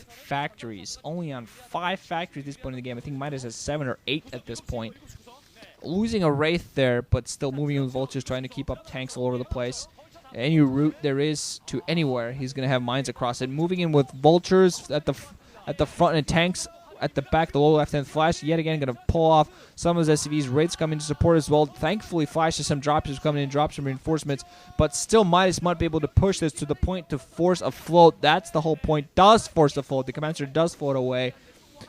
factories. Only on 5 factories at this point in the game. I think Midas has 7 or 8 at this point. Losing a Wraith there, but still moving in with Vultures, trying to keep up tanks all over the place. Any route there is to anywhere, he's going to have mines across it. Moving in with Vultures at the front and tanks at the back. The low left-hand Flash yet again going to pull off some of his SCVs. Wraiths coming to support as well. Thankfully, Flash has some dropships coming in, drop some reinforcements, but still Midas might be able to push this to the point to force a float. That's the whole point. Does force a float. The Commander does float away.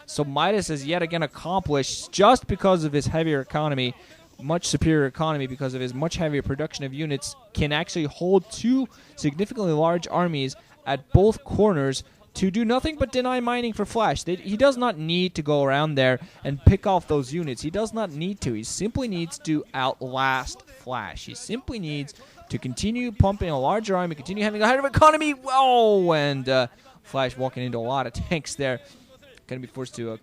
So Midas has yet again accomplished, just because of his heavier economy, much superior economy, because of his much heavier production of units, can actually hold 2 significantly large armies at both corners to do nothing but deny mining for Flash. He does not need to go around there and pick off those units. He does not need to. He simply needs to outlast Flash. He simply needs to continue pumping a larger army, continue having a higher economy. Oh, and Flash walking into a lot of tanks there. Going to be forced to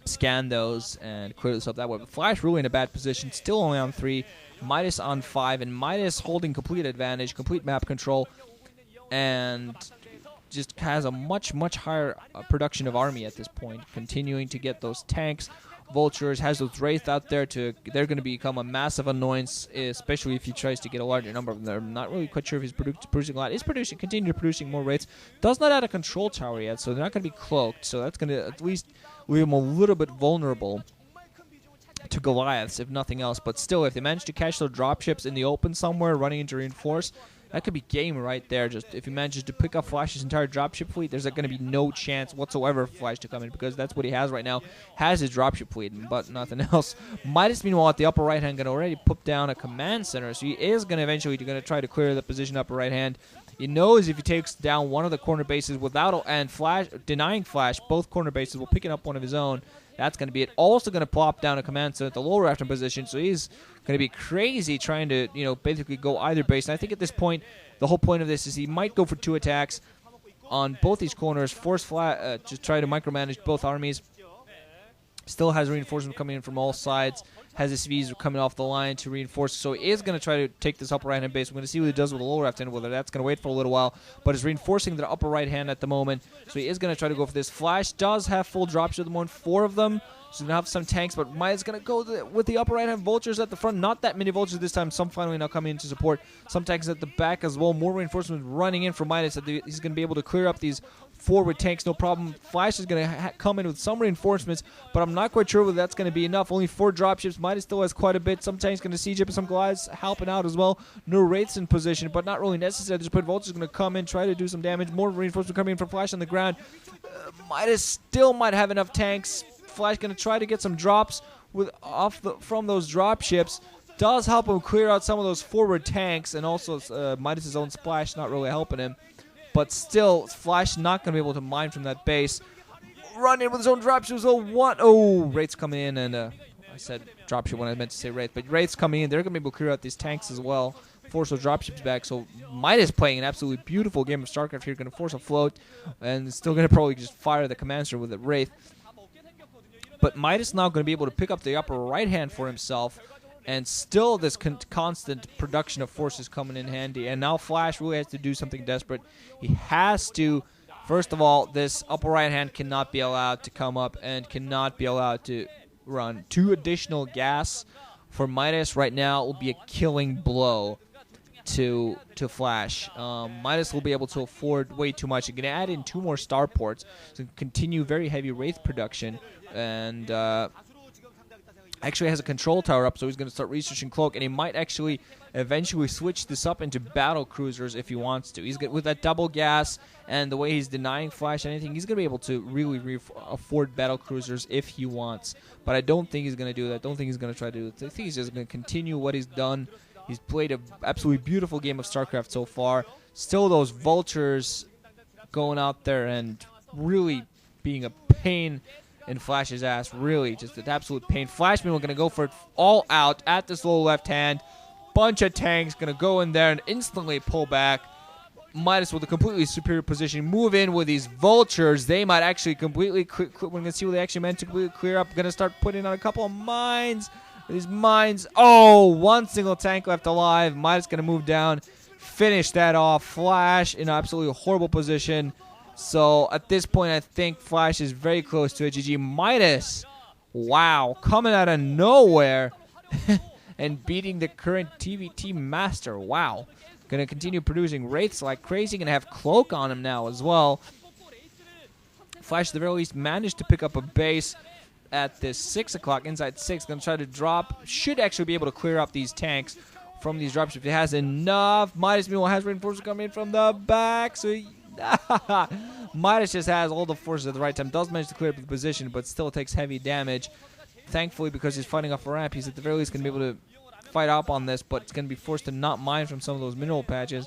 scan those and clear this up that way. But Flash really in a bad position, still only on 3, Midas on 5, and Midas holding complete advantage, complete map control, and just has a much higher production of army at this point, continuing to get those tanks. Vultures has those Wraith out there. They're going to become a massive annoyance, especially if he tries to get a larger number of them. I'm not really quite sure if he's producing a lot. He's continue producing more Wraiths. Does not add a control tower yet, so they're not going to be cloaked. So that's going to at least leave him a little bit vulnerable to Goliaths, if nothing else. But still, if they manage to catch their dropships in the open somewhere, running into reinforce, that could be game right there. Just if he manages to pick up Flash's entire dropship fleet, there's going to be no chance whatsoever for Flash to come in, because that's what he has right now. Has his dropship fleet, but nothing else. Midas, meanwhile, at the upper right hand, going to already put down a command center, so he is going to eventually try to clear the position upper right hand. He knows if he takes down one of the corner bases without and Flash denying Flash both corner bases, will picking up one of his own. That's going to be it. Also going to plop down a command center at the lower left position, so he's going to be crazy trying to, basically go either base. And I think at this point, the whole point of this is he might go for 2 attacks on both these corners, force flat, just try to micromanage both armies. Still has reinforcements coming in from all sides. Has his V's coming off the line to reinforce. So he is going to try to take this upper right-hand base. We're going to see what he does with the lower left hand, whether that's going to wait for a little while. But is reinforcing the upper right hand at the moment. So he is going to try to go for this. Flash does have full drops at the moment, 4 of them. So he's going to have some tanks, but Midas going to go with the upper right-hand Vultures at the front. Not that many Vultures this time. Some finally now coming in to support. Some tanks at the back as well. More reinforcements running in for Midas. He's going to be able to clear up these forward tanks, no problem. Flash is going to come in with some reinforcements, but I'm not quite sure whether that's going to be enough. Only 4 dropships. Midas still has quite a bit. Some tanks going to siege up, some Goliaths helping out as well. No Wraiths in position, but not really necessary. Just put Vultures going to come in, try to do some damage. More reinforcements coming in from Flash on the ground. Midas still might have enough tanks. Flash going to try to get some drops from those dropships. Does help him clear out some of those forward tanks, and also Midas' own splash not really helping him. But still, Flash not going to be able to mine from that base. Run in with his own dropships. Wraiths coming in, and I said dropship when I meant to say Wraith. But Wraiths coming in, they're going to be able to clear out these tanks as well. Force those dropships back. So Midas playing an absolutely beautiful game of StarCraft here. Going to force a float, and still going to probably just fire the commander with a Wraith. But Midas now going to be able to pick up the upper right hand for himself. And still this constant production of forces coming in handy. And now Flash really has to do something desperate. He has to, first of all, this upper right hand cannot be allowed to come up and cannot be allowed to run. 2 additional gas for Midas right now will be a killing blow to Flash. Midas will be able to afford way too much. He's going to add in 2 more starports to continue very heavy Wraith production. And actually has a control tower up, so he's going to start researching Cloak, and he might actually eventually switch this up into battle cruisers if he wants to. He's good with that double gas and the way he's denying Flash anything. He's going to be able to really afford battle cruisers if he wants, but I don't think he's going to do that. I don't think he's going to try to do it. I think he's just going to continue what he's done. He's played an absolutely beautiful game of StarCraft so far. Still those Vultures going out there and really being a pain in Flash's ass, really just an absolute pain. Flashman we're going to go for it all out at this low left hand. Bunch of tanks going to go in there and instantly pull back. Midas with a completely superior position. Move in with these Vultures. They might actually completely we're going to see what they actually meant to completely clear up. Going to start putting on a couple of mines. These mines. Oh, 1 single tank left alive. Midas going to move down. Finish that off. Flash in an absolutely horrible position. So at this point, I think Flash is very close to a GG. Midas, wow, coming out of nowhere and beating the current TVT master. Wow. Going to continue producing Wraiths like crazy. Going to have Cloak on him now as well. Flash, at the very least, managed to pick up a base at this 6 o'clock, inside 6. Going to try to drop. Should actually be able to clear up these tanks from these dropships. It has enough. Midas, meanwhile, has reinforcements coming in from the back. So Midas just has all the forces at the right time. Does manage to clear up the position, but still takes heavy damage. Thankfully, because he's fighting off a ramp, he's at the very least going to be able to fight up on this, but it's going to be forced to not mine from some of those mineral patches.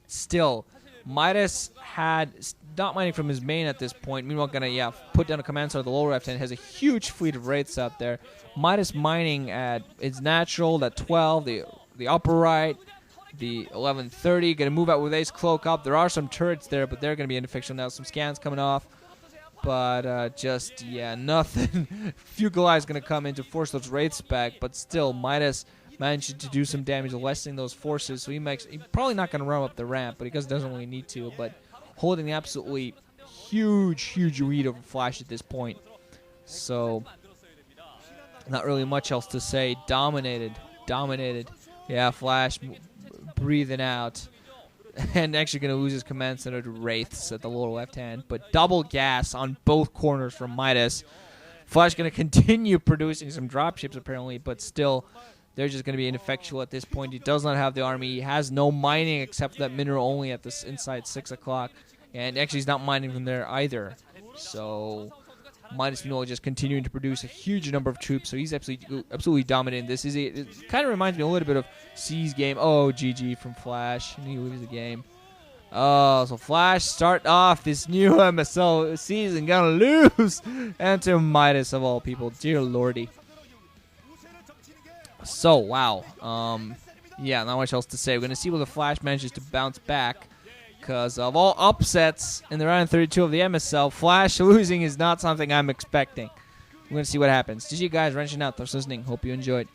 Still, Midas had not mining from his main at this point. Meanwhile, going to put down a command center at the lower left hand. Has a huge fleet of Wraiths out there. Midas mining at its natural, that 12, the upper right, the 1130. Going to move out with Ace Cloak up. There are some turrets there, but they're going to be ineffectual now. Some scans coming off. But nothing. Fugalize is going to come in to force those Wraiths back, but still, Midas managed to do some damage, lessening those forces. So he's probably not going to run up the ramp, but he doesn't really need to. But holding the absolutely huge lead over Flash at this point. So not really much else to say. Dominated. Yeah, Flash breathing out. And actually going to lose his command center to Wraiths at the lower left hand. But double gas on both corners from Midas. Flash going to continue producing some dropships apparently, but still, they're just going to be ineffectual at this point. He does not have the army. He has no mining except for that mineral only at this inside 6 o'clock. And actually, he's not mining from there either. So Midas, just continuing to produce a huge number of troops. So he's absolutely dominating. It kind of reminds me a little bit of C's game. Oh, GG from Flash. And he loses the game. Oh, so Flash start off this new MSL season. Gonna lose. And to Midas of all people. Dear lordy. So, wow. Not much else to say. We're going to see whether Flash manages to bounce back. Because of all upsets in the round 32 of the MSL, Flash losing is not something I'm expecting. We're going to see what happens. GG guys, wrenching out. Thanks for listening. Hope you enjoyed.